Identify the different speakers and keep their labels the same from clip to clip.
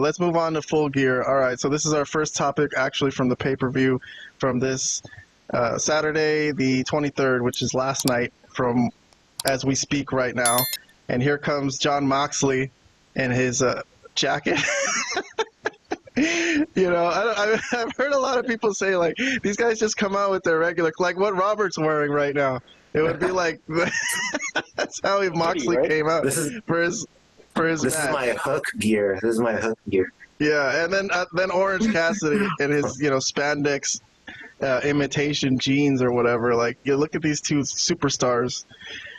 Speaker 1: let's move on to Full Gear. All right, so this is our first topic actually from the pay-per-view from this Saturday the 23rd, which is last night from as we speak right now. And here comes Jon Moxley in his jacket. You know, I've heard a lot of people say, like, these guys just come out with their regular, like what Robert's wearing right now. It would be like, that's how Moxley came out for his
Speaker 2: This
Speaker 1: match.
Speaker 2: is my hook gear. This is my hook gear.
Speaker 1: Yeah, and then Orange Cassidy in his, you know, spandex imitation jeans or whatever. Like, you look at these two superstars.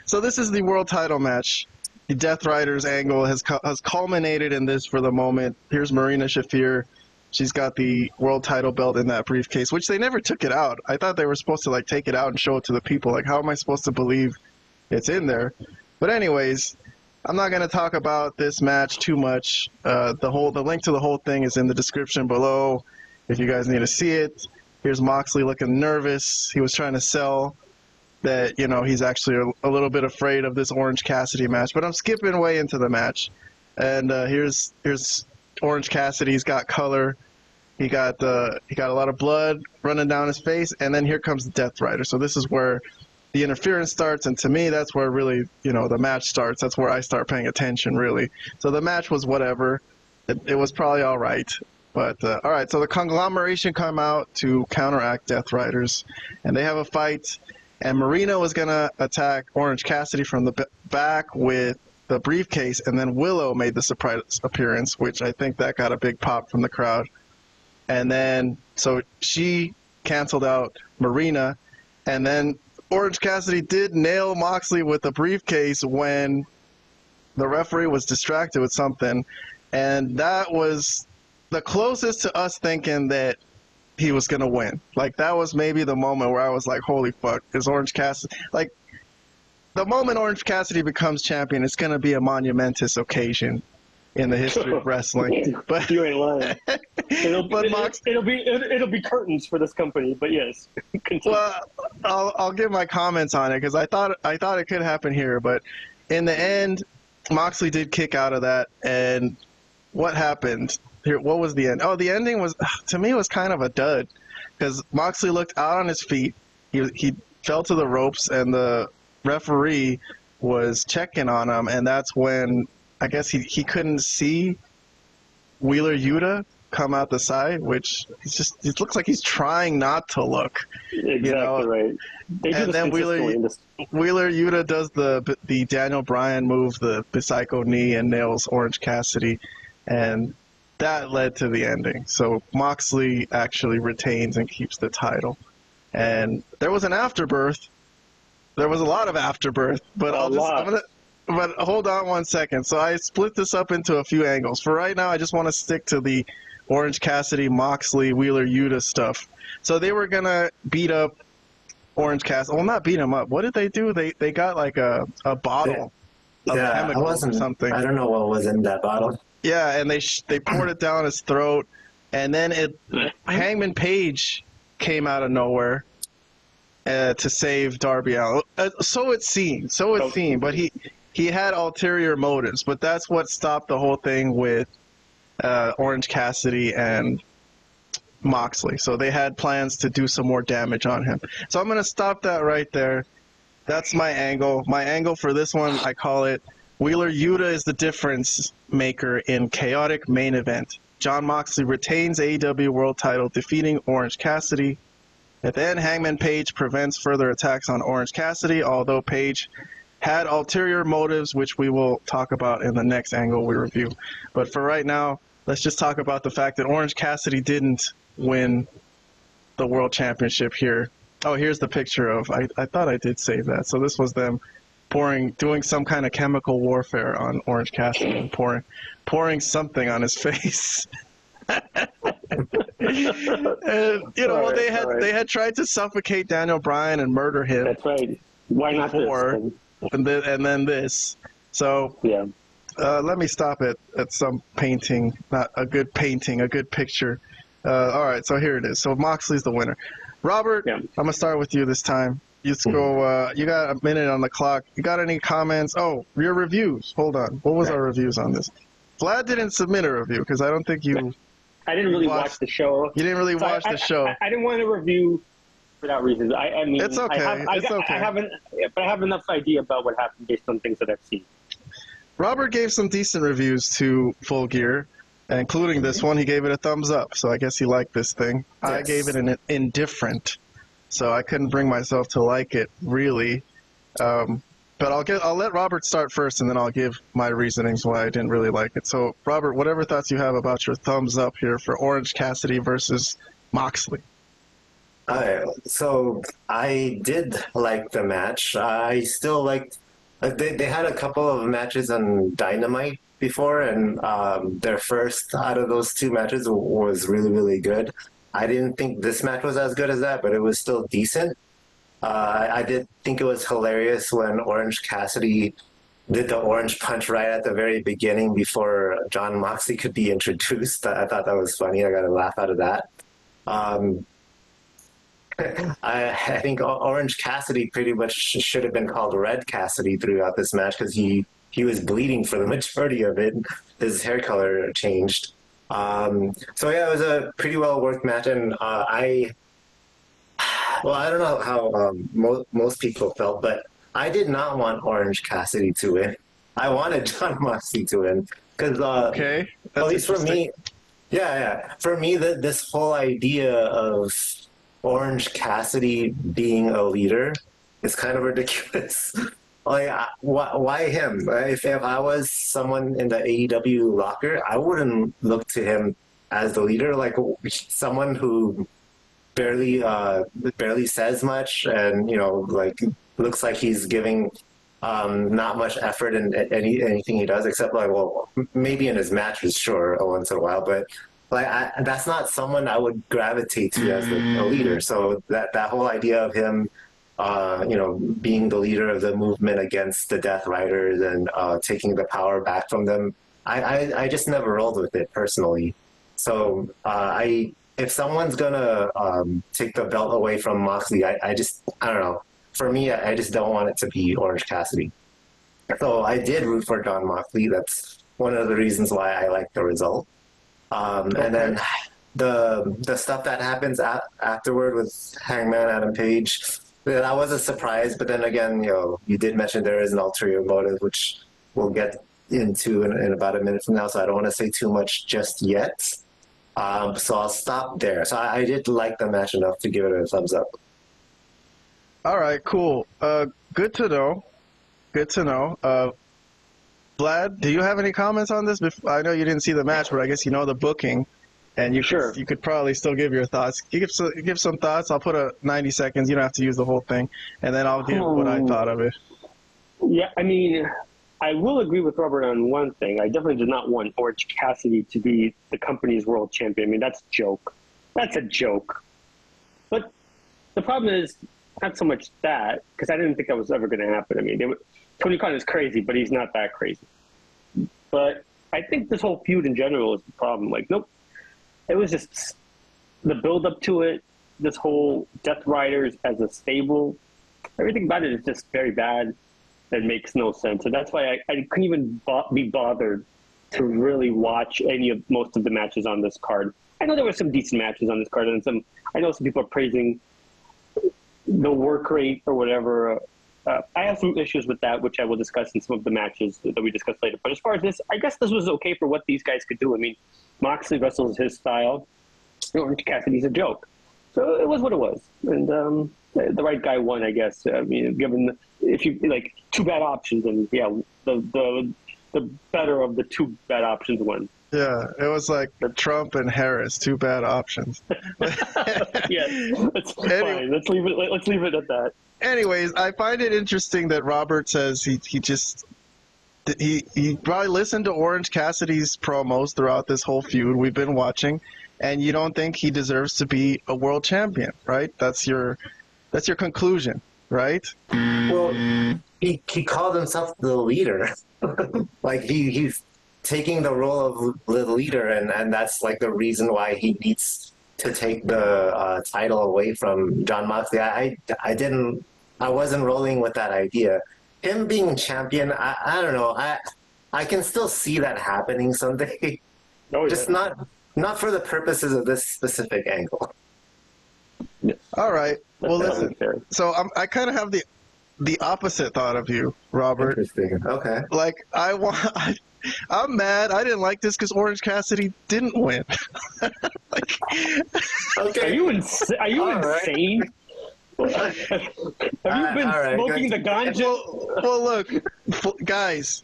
Speaker 1: So this is the world title match. The Death Riders angle has culminated in this for the moment. Here's Marina Shafir. She's got the world title belt in that briefcase, which they never took it out. I thought they were supposed to, like, take it out and show it to the people. Like, how am I supposed to believe it's in there? But anyways, I'm not going to talk about this match too much. The link to the whole thing is in the description below if you guys need to see it. Here's Moxley looking nervous. He was trying to sell that, you know, he's actually a little bit afraid of this Orange Cassidy match. But I'm skipping way into the match. And here's Orange Cassidy. He's got color. He got a lot of blood running down his face. And then here comes the Death Rider. So this is where the interference starts. And to me, that's where really, you know, the match starts. That's where I start paying attention, really. So the match was whatever. It was probably all right. But, all right, so the conglomeration come out to counteract Death Riders. And they have a fight. And Marina was going to attack Orange Cassidy from the back with the briefcase, and then Willow made the surprise appearance, which I think that got a big pop from the crowd. And then, so she canceled out Marina, and then Orange Cassidy did nail Moxley with the briefcase when the referee was distracted with something. And that was the closest to us thinking that he was going to win. Like, that was maybe the moment where I was like, holy fuck, is Orange Cassidy... Like, the moment Orange Cassidy becomes champion, it's going to be a monumentous occasion in the history of wrestling. But
Speaker 3: you ain't lying. It'll be curtains for this company, but yes. Continue.
Speaker 1: Well, I'll give my comments on it, because I thought it could happen here, but in the end, Moxley did kick out of that, and what happened... Here, what was the end? Oh, the ending was, to me, was kind of a dud, because Moxley looked out on his feet. He fell to the ropes, and the referee was checking on him, and that's when I guess he couldn't see Wheeler Yuta come out the side, which it looks like he's trying not to look.
Speaker 3: Exactly, you know? Right.
Speaker 1: And then Wheeler Yuta does the Daniel Bryan move, the Psycho knee, and nails Orange Cassidy, and that led to the ending. So Moxley actually retains and keeps the title. And there was an afterbirth. There was a lot of afterbirth, but but hold on one second. So I split this up into a few angles. For right now, I just want to stick to the Orange Cassidy, Moxley, Wheeler Yuta stuff. So they were going to beat up Orange Cassidy. Well, not beat him up. What did they do? They got like a bottle of chemicals or something.
Speaker 2: I don't know what was in that bottle.
Speaker 1: Yeah, and they poured it down his throat, and then Hangman Page came out of nowhere to save Darby Allin. So it seemed, but he had ulterior motives. But that's what stopped the whole thing with Orange Cassidy and Moxley. So they had plans to do some more damage on him. So I'm going to stop that right there. That's my angle. My angle for this one, I call it Wheeler Yuta is the difference maker in chaotic main event. Jon Moxley retains AEW World Title, defeating Orange Cassidy. At the end, Hangman Page prevents further attacks on Orange Cassidy, although Page had ulterior motives, which we will talk about in the next angle we review. But for right now, let's just talk about the fact that Orange Cassidy didn't win the World Championship here. Oh, here's the picture of, I thought I did save that. So this was them doing some kind of chemical warfare on Orange Cassidy and pouring something on his face. And, they had tried to suffocate Daniel Bryan and murder him.
Speaker 3: That's right. Why not
Speaker 1: before, and then this. So
Speaker 3: yeah.
Speaker 1: Let me stop at some painting, not a good painting, a good picture. All right, so here it is. So Moxley's the winner. Robert, I'm going to start with you this time. You go. You got a minute on the clock. You got any comments? Oh, your reviews. Hold on. What was our reviews on this? Vlad didn't submit a review because I don't think you.
Speaker 3: I didn't really watch the show.
Speaker 1: You didn't really watch the show.
Speaker 3: I didn't want to review for that reason. I mean,
Speaker 1: it's okay. It's okay.
Speaker 3: I have enough idea about what happened based on things that I've seen.
Speaker 1: Robert gave some decent reviews to Full Gear, including this one. He gave it a thumbs up, so I guess he liked this thing. Yes. I gave it an indifferent, so I couldn't bring myself to like it really. But I'll let Robert start first, and then I'll give my reasonings why I didn't really like it. So, Robert, whatever thoughts you have about your thumbs up here for Orange Cassidy versus Moxley.
Speaker 2: So I did like the match. I still liked. They had a couple of matches on Dynamite before, and their first out of those two matches was really, really good. I didn't think this match was as good as that, but it was still decent. I did think it was hilarious when Orange Cassidy did the orange punch right at the very beginning before Jon Moxley could be introduced. I thought that was funny. I got a laugh out of that. I think Orange Cassidy pretty much should have been called Red Cassidy throughout this match because he was bleeding for the majority of it. His hair color changed. So yeah, it was a pretty well worked match, and I don't know how most people felt, but I did not want Orange Cassidy to win. I wanted Jon Moxley to win because
Speaker 1: okay,
Speaker 2: at least for me, for me this whole idea of Orange Cassidy being a leader is kind of ridiculous. Like, why him? If I was someone in the AEW locker, I wouldn't look to him as the leader. Like someone who barely says much, and like looks like he's giving not much effort in anything he does, except like maybe in his matches, sure, once in a while, but. Like that's not someone I would gravitate to as a leader. So that whole idea of him, being the leader of the movement against the Death Riders and taking the power back from them, I just never rolled with it personally. So if someone's gonna take the belt away from Moxley, I don't know. For me, I just don't want it to be Orange Cassidy. So I did root for Jon Moxley. That's one of the reasons why I like the result. And then the stuff that happens afterward with Hangman, Adam Page, that was a surprise. But then again, you did mention there is an ulterior motive, which we'll get into in about a minute from now. So I don't want to say too much just yet. So I'll stop there. So I did like the match enough to give it a thumbs up.
Speaker 1: All right, cool. Good to know. Good to know. Vlad, do you have any comments on this? I know you didn't see the match, but I guess you know the booking, and you could probably still give your thoughts. You give some thoughts. I'll put 90 seconds. You don't have to use the whole thing, and then I'll give what I thought of it.
Speaker 3: Yeah, I mean, I will agree with Robert on one thing. I definitely did not want Orange Cassidy to be the company's world champion. I mean, that's a joke. That's a joke. But the problem is not so much that, because I didn't think that was ever going to happen. I mean, Tony Khan is crazy, but he's not that crazy. But I think this whole feud in general is the problem. Like, nope. It was just the build up to it, this whole Death Riders as a stable. Everything about it is just very bad and makes no sense. And that's why I couldn't even be bothered to really watch most of the matches on this card. I know there were some decent matches on this card, and I know some people are praising the work rate or whatever. I have some issues with that, which I will discuss in some of the matches that we discuss later. But as far as this, I guess this was okay for what these guys could do. I mean, Moxley wrestles his style. Orange Cassidy's a joke. So it was what it was. And the right guy won, I guess. I mean, if you like two bad options, and yeah, the better of the two bad options won.
Speaker 1: Yeah, it was like Trump and Harris, two bad options.
Speaker 3: Yeah, that's fine. Let's leave it at that.
Speaker 1: Anyways, I find it interesting that Robert says he probably listened to Orange Cassidy's promos throughout this whole feud we've been watching, and you don't think he deserves to be a world champion, right? That's your conclusion, right?
Speaker 2: Well, he called himself the leader. Like he's taking the role of the leader, and that's like the reason why he needs to take the title away from Jon Moxley. I wasn't rolling with that idea. Him being champion, I don't know. I can still see that happening someday.
Speaker 3: Oh,
Speaker 2: Just not for the purposes of this specific angle.
Speaker 1: All right. Well,
Speaker 3: That's
Speaker 1: listen.
Speaker 3: fair.
Speaker 1: So I kind of have the opposite thought of you, Robert.
Speaker 2: Interesting. Okay.
Speaker 1: Like I'm mad. I didn't like this because Orange Cassidy didn't win. Like,
Speaker 2: Okay.
Speaker 3: Are you insane? Have you been
Speaker 2: all right,
Speaker 3: smoking the ganja?
Speaker 1: well, look, guys.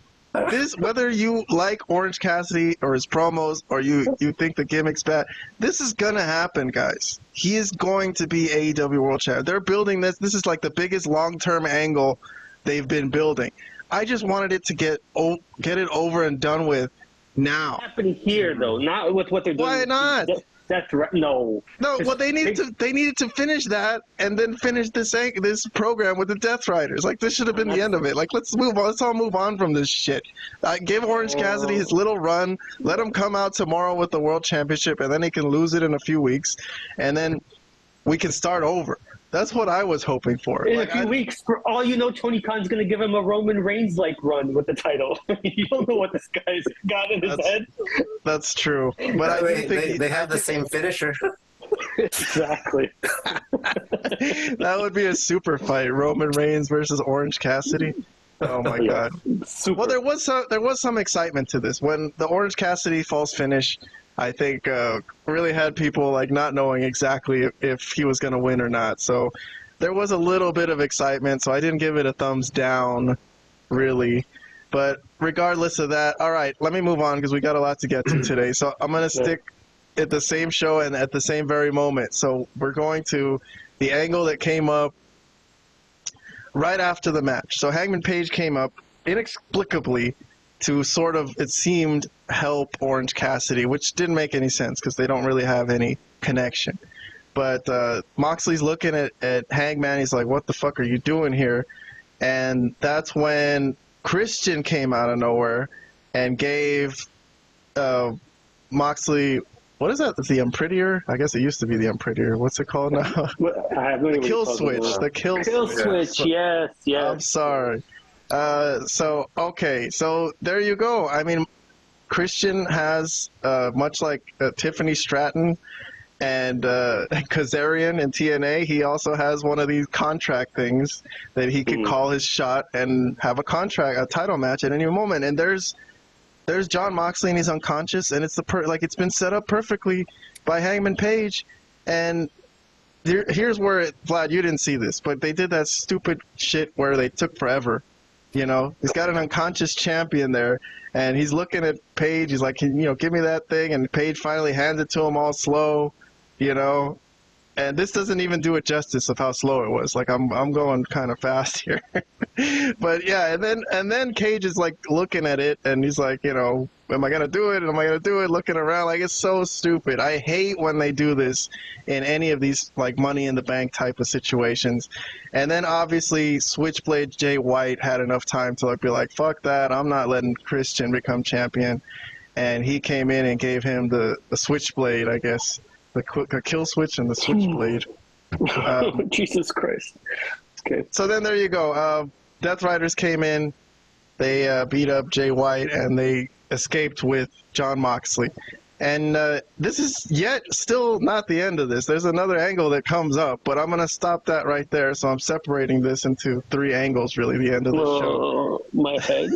Speaker 1: This, whether you like Orange Cassidy or his promos or you think the gimmick's bad, this is gonna happen, guys. He is going to be AEW World Champion. They're building this. This is like the biggest long-term angle they've been building. I just wanted it to get it over and done with now.
Speaker 3: What's happening here, though? Not with what they're doing.
Speaker 1: Why not?
Speaker 3: That's right. No.
Speaker 1: No, well, they needed to finish that and then finish this program with the Death Riders. Like, this should have been the end of it. Like, let's move on. Let's all move on from this shit. Give Orange Cassidy his little run. Let him come out tomorrow with the World Championship, and then he can lose it in a few weeks, and then we can start over. That's what I was hoping for.
Speaker 3: In a few weeks, for all you know, Tony Khan's going to give him a Roman Reigns-like run with the title. You don't know what this guy's got in his head.
Speaker 1: That's true. But I think
Speaker 2: they have the same finisher.
Speaker 3: Exactly.
Speaker 1: That would be a super fight: Roman Reigns versus Orange Cassidy. Oh my God!
Speaker 3: Super.
Speaker 1: Well, there was some excitement to this when the Orange Cassidy false finish. I think really had people like not knowing exactly if he was going to win or not. So there was a little bit of excitement. So I didn't give it a thumbs down, really. But regardless of that, all right, let me move on because we got a lot to get to today. So I'm going to stick at the same show and at the same very moment. So we're going to the angle that came up right after the match. So Hangman Page came up inexplicably to sort of, it seemed, help Orange Cassidy, which didn't make any sense because they don't really have any connection. But Moxley's looking at Hangman. He's like, what the fuck are you doing here? And that's when Christian came out of nowhere and gave Moxley, what is that? The Imprinter? I guess it used to be the Imprinter. What's it called now?
Speaker 3: I have no idea
Speaker 1: The kill
Speaker 3: what
Speaker 1: switch.
Speaker 3: it's called.
Speaker 1: The kill
Speaker 3: Switch. Yes.
Speaker 1: I'm sorry. So there you go. I mean, Christian has, much like Tiffany Stratton and Kazarian in TNA, he also has one of these contract things that he could call his shot and have a title match at any moment. And there's Jon Moxley and he's unconscious, and it's it's been set up perfectly by Hangman Page. And here's where Vlad, you didn't see this, but they did that stupid shit where they took forever. You know, he's got an unconscious champion there, and he's looking at Page. He's like, give me that thing. And Page finally hands it to him all slow, And this doesn't even do it justice of how slow it was. Like, I'm going kind of fast here. But yeah, and then Cage is like looking at it, and he's like, am I gonna do it? Am I gonna do it? Looking around, like, it's so stupid. I hate when they do this in any of these like Money in the Bank type of situations. And then obviously Switchblade Jay White had enough time to be like, fuck that, I'm not letting Christian become champion. And he came in and gave him the Switchblade, I guess, the kill switch and the Switchblade.
Speaker 3: Jesus Christ. Okay.
Speaker 1: So then there you go. Death Riders came in, they beat up Jay White, and they escaped with Jon Moxley. And this is still not the end of this. There's another angle that comes up, but I'm going to stop that right there. So I'm separating this into 3 angles, really, the end of the show.
Speaker 3: My head.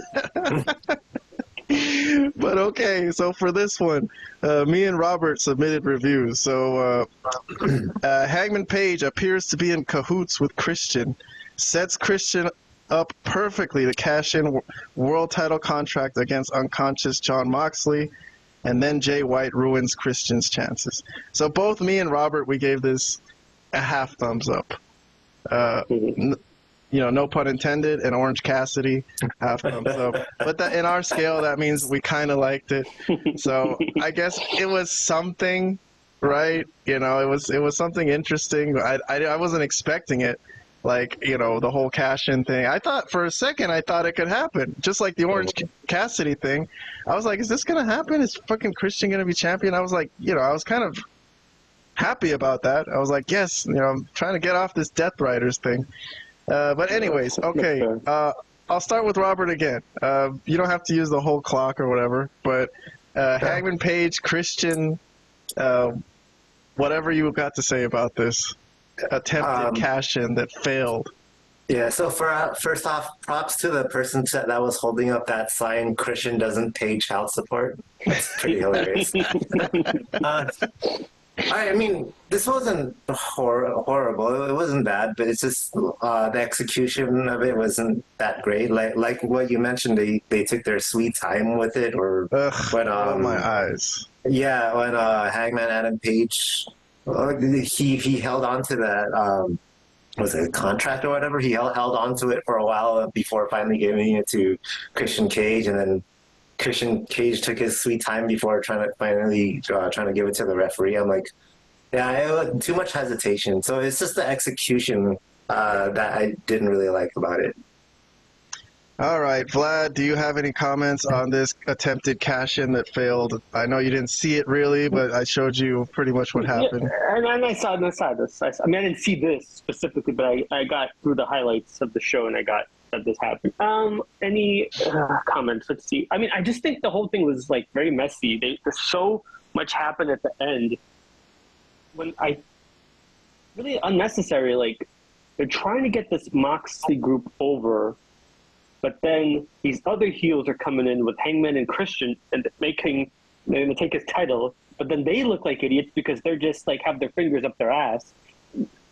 Speaker 1: But okay, so for this one, me and Robert submitted reviews. So Hangman Page appears to be in cahoots with Christian, sets Christian up perfectly to cash in world title contract against unconscious Jon Moxley, and then Jay White ruins Christian's chances. So both me and Robert, we gave this a half thumbs up. No pun intended, and Orange Cassidy, half thumbs up. But in our scale, that means we kind of liked it. So I guess it was something, right? It was something interesting. I wasn't expecting it. The whole cash-in thing. I thought for a second, it could happen. Just like the Orange Cassidy thing. I was like, is this going to happen? Is fucking Christian going to be champion? I was like, I was kind of happy about that. I was like, yes, I'm trying to get off this Death Riders thing. But anyways, okay. I'll start with Robert again. You don't have to use the whole clock or whatever, but Hangman Page, Christian, whatever you got to say about this attempted cash-in that failed.
Speaker 2: Yeah, so first off, props to the person that was holding up that sign, Christian doesn't pay child support. That's pretty hilarious. I mean, this wasn't horrible. It wasn't bad, but it's just the execution of it wasn't that great. Like what you mentioned, they took their sweet time with it, or when
Speaker 1: my eyes.
Speaker 2: Yeah, when Hangman Adam Page, he held on to that. Was it a contract or whatever? He held on to it for a while before finally giving it to Christian Cage, and then Christian Cage took his sweet time before trying to give it to the referee. I'm like, yeah, it was too much hesitation. So it's just the execution that I didn't really like about it.
Speaker 1: All right, Vlad, do you have any comments on this attempted cash-in that failed? I know you didn't see it really, but I showed you pretty much what happened.
Speaker 3: Yeah, and I saw this. I mean, I didn't see this specifically, but I got through the highlights of the show, and I got that this happened. Any comments? Let's see. I mean, I just think the whole thing was like very messy. There's so much happened at the end when I really unnecessary. Like they're trying to get this Moxley group over. But then these other heels are coming in with Hangman and Christian and they're going to take his title. But then they look like idiots because they're just like have their fingers up their ass.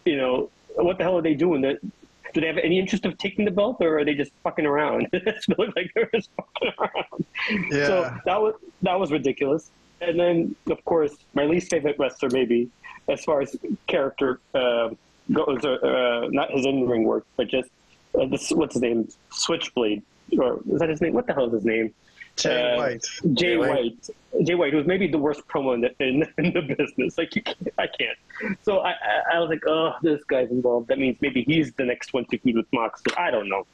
Speaker 3: You know, what the hell are they doing? Do they have any interest of taking the belt, or are they just fucking around? It looked like they're just fucking around.
Speaker 1: Yeah.
Speaker 3: So that was ridiculous. And then, of course, my least favorite wrestler, maybe, as far as character goes, not his in-ring work, but just what's his name? Switchblade, or is that his name? What the hell is his name?
Speaker 1: Jay White.
Speaker 3: Jay White, who was maybe the worst promo in the business. Like I can't. So I was like, oh, this guy's involved. That means maybe he's the next one to feud with Moxley. I don't know.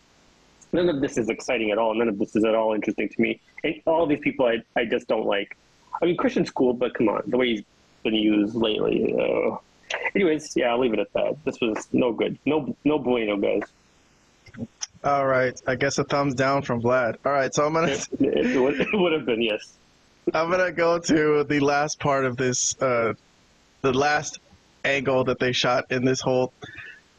Speaker 3: None of this is exciting at all. None of this is at all interesting to me. And all these people I just don't like. I mean, Christian's cool, but come on, the way he's been used lately. Anyways, yeah, I'll leave it at that. This was no good. No bueno, guys.
Speaker 1: All right, I guess a thumbs down from Vlad. All right, so I'm gonna.
Speaker 3: It would have been, yes.
Speaker 1: I'm gonna go to the last part of this, the last angle that they shot in this whole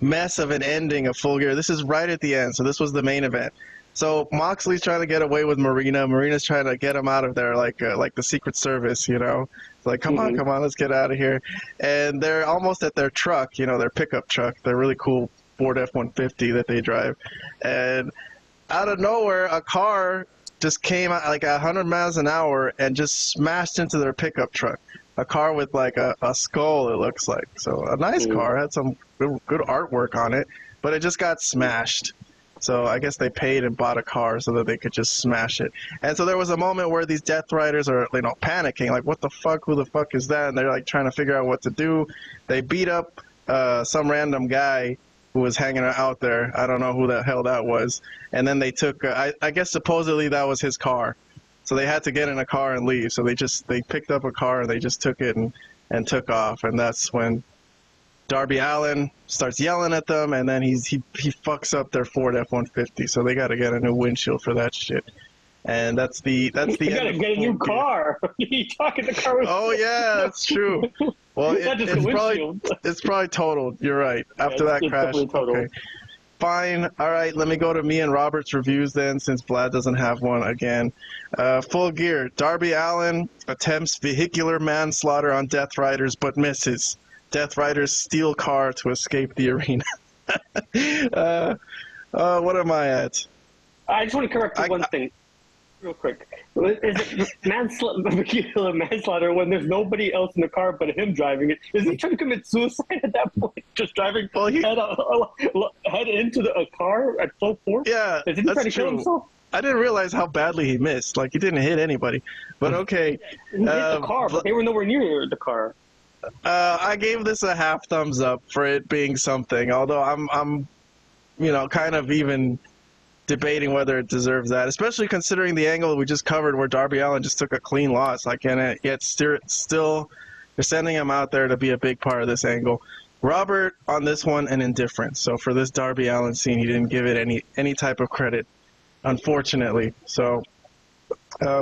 Speaker 1: mess of an ending of Full Gear. This is right at the end, so this was the main event. So Moxley's trying to get away with Marina. Marina's trying to get him out of there, like the Secret Service, you know. It's like, come on, let's get out of here. And they're almost at their truck, you know, their pickup truck. They're really cool Ford F-150 that they drive, and out of nowhere a car just came out like 100 miles an hour and just smashed into their pickup truck. A car with like a skull, it looks like. So a nice car, had some good artwork on it, but it just got smashed. So I guess they paid and bought a car so that they could just smash it. And so there was a moment where these Death Riders are, you know, panicking, like, what the fuck, who the fuck is that? And they're like trying to figure out what to do. They beat up some random guy who was hanging out there. I don't know who the hell that was. And then they took, I guess supposedly that was his car. So they had to get in a car and leave. So they picked up a car and they just took it and took off. And that's when Darby Allin starts yelling at them, and then he fucks up their Ford F-150. So they got to get a new windshield for that shit. And that's the
Speaker 3: you gotta get a new car. You talking the car?
Speaker 1: Oh yeah, that's true. Well, it's probably totaled. You're right. After that crash. Okay. Fine. All right. Let me go to me and Robert's reviews then, since Vlad doesn't have one again. Full Gear. Darby Allin attempts vehicular manslaughter on Death Riders, but misses. Death Riders steal car to escape the arena. What am I at?
Speaker 3: I just want to correct one thing. Real quick. Is it vehicular manslaughter when there's nobody else in the car but him driving it? Is he trying to commit suicide at that point? Just driving head into a car at full force?
Speaker 1: Yeah,
Speaker 3: is he trying to kill himself?
Speaker 1: I didn't realize how badly he missed. Like, he didn't hit anybody. But okay.
Speaker 3: He hit the car, but they were nowhere near the car.
Speaker 1: I gave this a half thumbs up for it being something. Although I'm kind of even debating whether it deserves that, especially considering the angle we just covered where Darby Allin just took a clean loss. Like, and yet still they're sending him out there to be a big part of this angle. Robert, on this one, an indifference. So for this Darby Allin scene, he didn't give it any type of credit unfortunately. So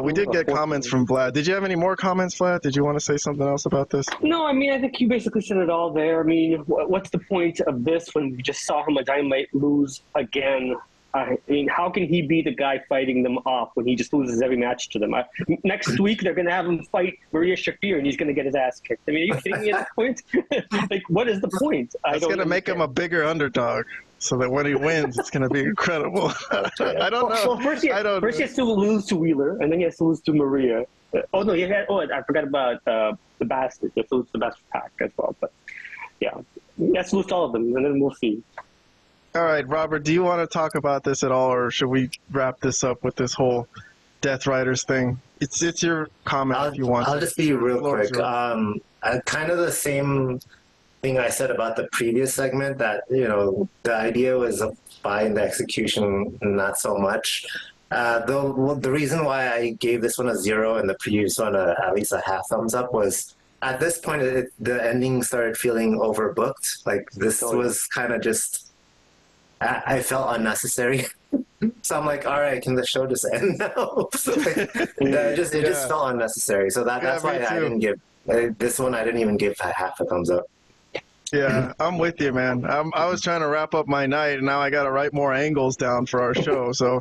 Speaker 1: we did get comments from Vlad. Did you have any more comments, Vlad? Did you want to say something else about this?
Speaker 3: No, I mean, I think you basically said it all there. I mean, what's the point of this when we just saw him a Dynamite lose again? I mean, how can he be the guy fighting them off when he just loses every match to them? Next week, they're going to have him fight Maria Shafir, and he's going to get his ass kicked. I mean, are you kidding me at that point? Like, what is the point?
Speaker 1: It's going to make him a bigger underdog, so that when he wins, it's going to be incredible. I don't know.
Speaker 3: Well, first he has to lose to Wheeler, and then he has to lose to Maria. Oh, no, I forgot about the Bastard. He has to lose to the Bastard Pack as well. But, yeah, he has to lose to all of them, and then we'll see.
Speaker 1: All right, Robert, do you want to talk about this at all, or should we wrap this up with this whole Death Riders thing? It's your comment if you want.
Speaker 2: I'll just be real quick. Kind of the same thing I said about the previous segment, that, you know, the idea was fine, the execution not so much. The reason why I gave this one a 0 and the previous one at least a half thumbs up was at this point the ending started feeling overbooked. Like this was kind of just... I felt unnecessary. So I'm like, all right, can the show just end now? It just felt unnecessary. So that's why I didn't give this one. I didn't even give half a thumbs up.
Speaker 1: Yeah, I'm with you, man. I was trying to wrap up my night, and now I got to write more angles down for our show. So